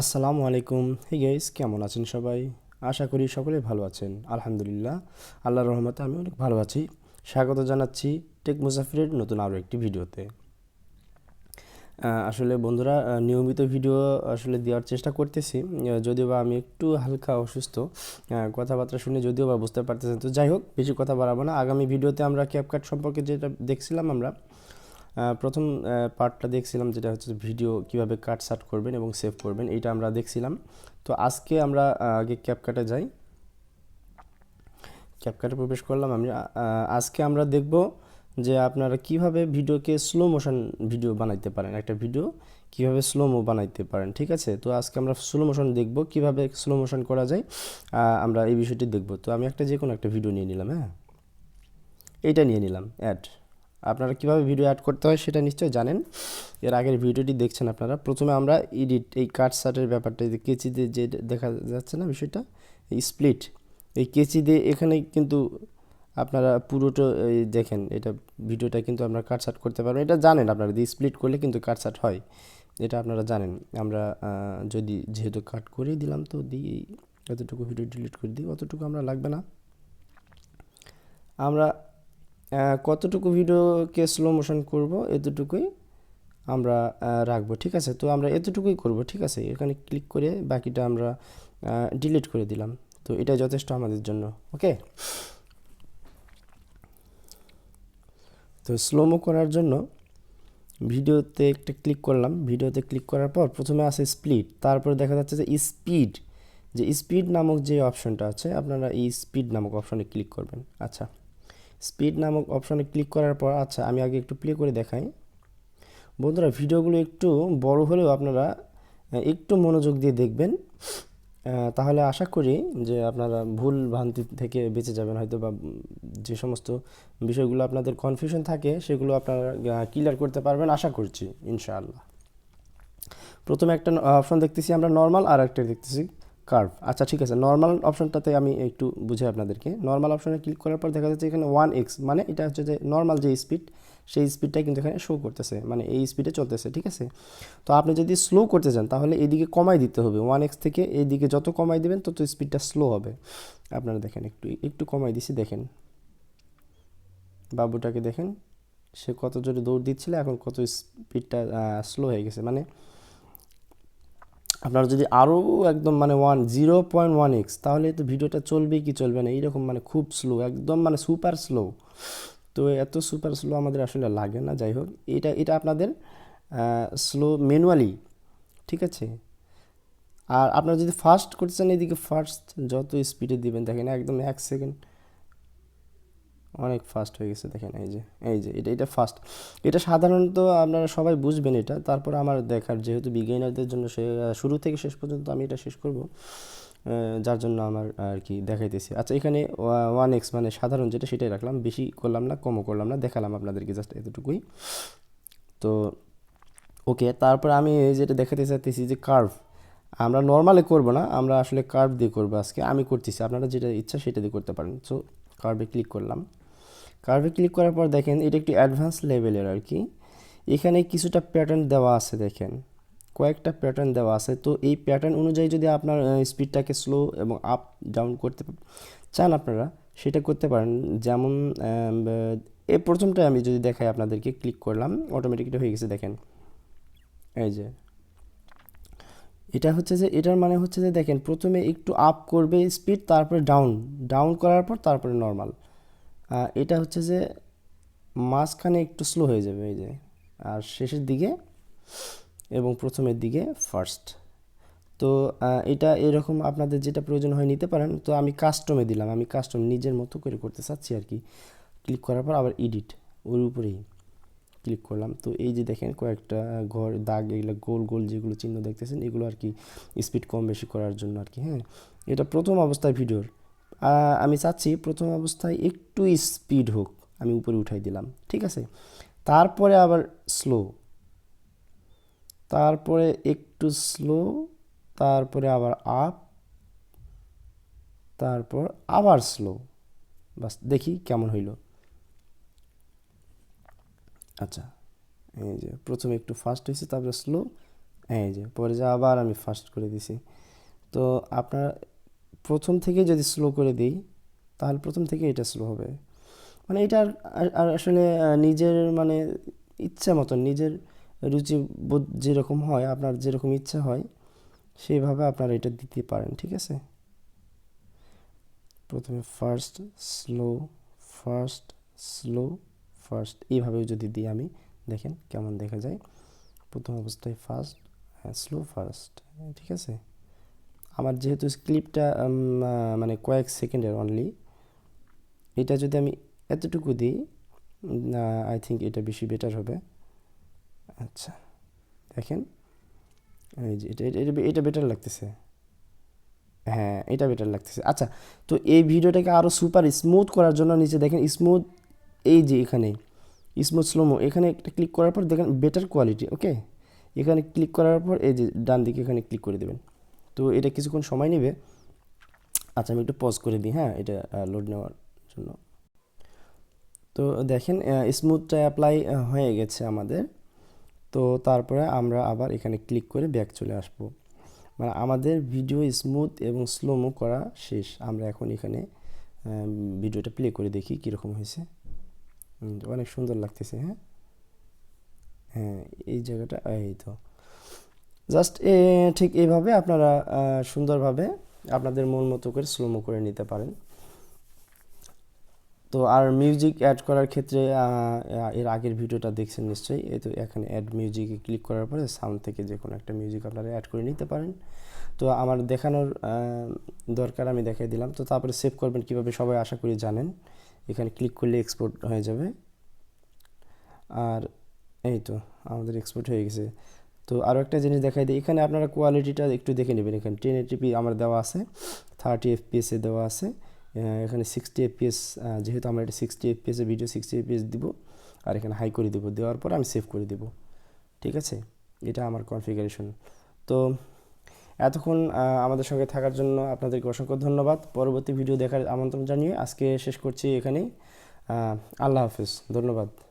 আসসালামু আলাইকুম। Hey guys, কেমন আছেন সবাই? আশা করি সকলে ভালো আছেন। আলহামদুলিল্লাহ, আল্লাহর রহমতে আমি অনেক ভালো আছি। স্বাগত জানাচ্ছি টেক মুসাফিরের নতুন আরও একটি ভিডিওতে। আসলে বন্ধুরা, নিয়মিত ভিডিও আসলে দেওয়ার চেষ্টা করতেছি, যদিও বা আমি একটু হালকা অসুস্থ। কথাবার্তা শুনে যদিও বা বুঝতে পারতেছেন। তো যাই হোক, বেশি কথা বাড়াবো না। আগামী ভিডিওতে আমরা ক্যাপকাট সম্পর্কে যেটা দেখছিলাম, আমরা প্রথম পার্টটা দেখছিলাম, যেটা হচ্ছে ভিডিও কিভাবে কাট সাট করবেন এবং সেভ করবেন, এইটা আমরা দেখছিলাম। তো আজকে আমরা আগে ক্যাপকাটে যাই। ক্যাপকাটে প্রবেশ করলাম আমি। আজকে আমরা দেখব যে আপনারা কিভাবে ভিডিওকে স্লো মোশন ভিডিও বানাইতে পারেন, একটা ভিডিও কিভাবে স্লোমো বানাইতে পারেন। ঠিক আছে, তো আজকে আমরা স্লো মোশন দেখব, কিভাবে স্লো মোশন করা যায়। আমরা এই বিষয়টি দেখব। তো আমি একটা যে কোনো একটা ভিডিও নিয়ে নিলাম। হ্যাঁ, এইটা নিয়ে নিলাম অ্যাড। আপনারা কিভাবে ভিডিও অ্যাড করতে হয় সেটা নিশ্চয়ই জানেন, এর আগের ভিডিওটি দেখছেন আপনারা। প্রথমে আমরা এডিট, এই কাট সাটের ব্যাপারটা, যে কেচি দিয়ে যে দেখা যাচ্ছে না বিষয়টা, এই স্প্লিট, এই কেচি দিয়ে এখানে কিন্তু আপনারা পুরোটা এই দেখেন, এটা ভিডিওটা কিন্তু আপনারা কাট সাট করতে পারবেন। এটা জানেন আপনারা, দিয়ে স্প্লিট করলে কিন্তু কাট সাট হয়, এটা আপনারা জানেন। আমরা যদি যেহেতু কাট করেই দিলাম, তো দিই যতটুকু ভিডিও ডিলিট করে দিই, অতটুকু আমরা লাগবে না। আমরা কতটুকু ভিডিওকে স্লো মোশন করব এতটুকুই আমরা রাখবো। ঠিক আছে, তো আমরা এতটুকুই করব। ঠিক আছে, এখানে ক্লিক করে বাকিটা আমরা ডিলিট করে দিলাম। তো এটা যথেষ্ট আমাদের জন্য। ওকে, তো স্লোমো করার জন্য ভিডিওতে একটা ক্লিক করলাম। ভিডিওতে ক্লিক করার পর প্রথমে আছে স্প্লিট, তারপরে দেখা যাচ্ছে যে স্পিড, যে স্পিড নামক যে অপশনটা আছে, আপনারা এই স্পিড নামক অপশনে ক্লিক করবেন। আচ্ছা, স্পিড নামক অপশনে ক্লিক করার পর, আচ্ছা আমি আগে একটু প্লে করে দেখাই। বন্ধুরা, ভিডিওগুলো একটু বড় হলেও আপনারা একটু মনোযোগ দিয়ে দেখবেন, তাহলে আশা করি যে আপনারা ভুল ভ্রান্তি থেকে বেঁচে যাবেন। হয়তো বা যে সমস্ত বিষয়গুলো আপনাদের কনফিউশন থাকে, সেগুলো আপনারা ক্লিয়ার করতে পারবেন আশা করছি, ইনশাআল্লাহ। প্রথমে একটা অপশন দেখতেছি আমরা নর্মাল, আর একটা দেখতেছি কার্ভ। আচ্ছা ঠিক আছে, নর্মাল অপশনটাতে আমি একটু বুঝাই আপনাদেরকে। নর্মাল অপশনে ক্লিক করার পর দেখা যাচ্ছে এখানে 1x, মানে এটা হচ্ছে যে নর্মাল যে স্পিড, সেই স্পিডটাই কিন্তু এখানে শো করতেছে, মানে এই স্পিডে চলতেছে। ঠিক আছে, তো আপনি যদি স্লো করতে চান তাহলে এইদিকে কমাই দিতে হবে। 1x থেকে এইদিকে যত কমাই দিবেন তত স্পিডটা স্লো হবে। আপনারা দেখেন, একটু একটু কমাই দিছি, দেখেন বাবুটাকে দেখেন, সে কত জোরে দৌড় দিচ্ছিল, এখন কত স্পিডটা স্লো হয়ে গেছে। মানে আপনারা যদি আরও একদম মানে 0.1x, তাহলে তো ভিডিওটা চলবে কি চলবে না, এইরকম মানে খুব স্লো, একদম মানে সুপার স্লো। তো এত সুপার স্লো আমাদের আসলে লাগে না। যাই হোক, এটা এটা আপনাদের স্লো ম্যানুয়ালি। ঠিক আছে, আর আপনারা যদি ফাস্ট করতে চান, এদিকে ফাস্ট যত স্পিডে দিবেন, দেখেন একদম 1 সেকেন্ড অনেক ফাস্ট হয়ে গেছে। দেখেন এই যে, এই যে এটা এটা ফাস্ট। এটা সাধারণত আপনারা সবাই বুঝবেন এটা। তারপর আমার দেখার, যেহেতু বিগিনারদের জন্য শুরু থেকে শেষ পর্যন্ত আমি এটা শেষ করব, যার জন্য আমার আর কি দেখাইতেছি। আচ্ছা, এখানে 1x মানে সাধারণ যেটা, সেটাই রাখলাম, বেশি করলাম না, কমও করলাম না, দেখালাম আপনাদেরকে জাস্ট এতটুকুই। তো ওকে, তারপর আমি যেটা দেখাতে চাইতেছি যে কার্ভ, আমরা নর্মালে করব না, আমরা আসলে কার্ভ দিয়ে করবো আজকে। আমি করতেছি, আপনারা যেটা ইচ্ছা সেটা দিয়ে করতে পারেন। সো কার্ভে ক্লিক করলাম। কার্ভে ক্লিক করার পর দেখেন এটা একটু অ্যাডভান্স লেভেলের আর কি। এখানে কিছুটা প্যাটার্ন দেওয়া আছে, দেখেন কয়েকটা প্যাটার্ন দেওয়া আছে। তো এই প্যাটার্ন অনুযায়ী যদি আপনার স্পিডটাকে স্লো এবং আপ ডাউন করতে চান, আপনারা সেটা করতে পারেন। যেমন এই প্রথমটা আমি যদি দেখাই আপনাদেরকে, ক্লিক করলাম, অটোমেটিকলি হয়ে গেছে। দেখেন এই যে, এটা হচ্ছে যে, এটার মানে হচ্ছে যে দেখেন, প্রথমে একটু আপ করবে স্পিড, তারপরে ডাউন, ডাউন করার পর তারপরে নর্মাল। এটা হচ্ছে যে মাঝখানে একটু স্লো হয়ে যাবে এই যে, আর শেষের দিকে এবং প্রথমের দিকে ফার্স্ট। তো এটা এরকম আপনাদের যেটা প্রয়োজন হয় নিতে পারেন। তো আমি কাস্টমে দিলাম, আমি কাস্টম নিজের মতো করে করতে চাচ্ছি আর কি। ক্লিক করার পর আবার এডিট, ওর উপরেই ক্লিক করলাম। তো এই যে দেখেন কয়েকটা ঘর দাগ, এগুলো গোল গোল যেগুলো চিহ্ন দেখতেছেন, এগুলো আর কি স্পিড কম বেশি করার জন্য আর কি। হ্যাঁ, এটা প্রথম অবস্থায় ভিডিওর। আমি চাচ্ছি প্রথম অবস্থায় একটু স্পিড হোক, আমি উপরে উঠাই দিলাম। ঠিক আছে, তারপরে আবার স্লো, তারপরে একটু স্লো, তারপরে আবার আপ, তারপর আবার স্লো। বাস, দেখি কেমন হইল। আচ্ছা, এই যে প্রথমে একটু ফাস্ট হয়েছে, তারপরে স্লো, এই যে পরে যে আবার আমি ফাস্ট করে দিছি। তো আপনার প্রথম থেকে যদি স্লো করে দিই তাহলে প্রথম থেকে এটা স্লো হবে। মানে এটা আর আসলে নিজের মানে ইচ্ছা মতন নিজের রুচি বোধ যেরকম হয়, আপনার যেরকম ইচ্ছা হয় সেইভাবে আপনারা এটা দিতে পারেন, ঠিক আছে। প্রথমে first slow, first slow, first, এইভাবেও যদি দিই আমি, দেখেন কেমন দেখা যায়। প্রথম অবস্থায় ফার্স্ট, স্লো, ফার্স্ট, ঠিক আছে। আমার যেহেতু ক্লিপটা মানে কয়েক সেকেন্ডের অনলি, এটা যদি আমি এতটুকু দিই আই থিঙ্ক এটা বেশি বেটার হবে। আচ্ছা দেখেন, এই যে এটা এটা এটা বেটার লাগতেছে। হ্যাঁ এটা বেটার লাগতেছে। আচ্ছা, তো এই ভিডিওটাকে আরও সুপার স্মুথ করার জন্য নিচে দেখেন স্মুথ, এই যে এখানে স্মুথ স্লোমো, এখানে একটা ক্লিক করার পর দেখেন বেটার কোয়ালিটি, ওকে। এখানে ক্লিক করার পর এই যে ডান দিকে এখানে ক্লিক করে দেবেন। তো এটা কিছুক্ষণ সময় নেবে। আচ্ছা আমি একটু পজ করে দিই, হ্যাঁ, এটা লোড নেওয়ার জন্য। তো দেখেন স্মুথটা অ্যাপ্লাই হয়ে গেছে আমাদের। তো তারপরে আমরা আবার এখানে ক্লিক করে ব্যাক চলে আসব। মানে আমাদের ভিডিও স্মুথ এবং স্লোমো করা শেষ। আমরা এখন এখানে ভিডিওটা প্লে করে দেখি কীরকম হয়েছে। অনেক সুন্দর লাগতেছে, হ্যাঁ হ্যাঁ, এই জায়গাটা এই তো জাস্ট ঠিক এইভাবে আপনারা সুন্দরভাবে আপনাদের মন মতো করে স্লোমো করে নিতে পারেন। তো আর মিউজিক অ্যাড করার ক্ষেত্রে এর আগের ভিডিওটা দেখছেন নিশ্চয়ই। এই তো এখানে অ্যাড মিউজিকে ক্লিক করার পরে সাউন্ড থেকে যে কোনো একটা মিউজিক আপনারা অ্যাড করে নিতে পারেন। তো আমার দেখানোর দরকার, আমি দেখাই দিলাম। তো তারপরে সেভ করবেন কীভাবে সবাই আশা করি জানেন। এখানে ক্লিক করলে এক্সপোর্ট হয়ে যাবে। আর এই তো আমাদের এক্সপোর্ট হয়ে গেছে। তো আরও একটা জিনিস দেখাই দিই, এখানে আপনারা কোয়ালিটিটা একটু দেখে নেবেন। এখানে 1080p আমার দেওয়া আছে, 30 fps দেওয়া আছে, এখানে 60 fps, যেহেতু আমরা এটা 60 fps ভিডিও 60 fps দিব, আর এখানে হাই করে দেবো। দেওয়ার পর আমি সেভ করে দেব, ঠিক আছে। এটা আমার কনফিগারেশন। তো এতক্ষণ আমাদের সঙ্গে থাকার জন্য আপনাদেরকে অসংখ্য ধন্যবাদ। পরবর্তী ভিডিও দেখার আমন্ত্রণ জানিয়ে আজকে শেষ করছি এখানেই। আল্লাহ হাফেজ, ধন্যবাদ।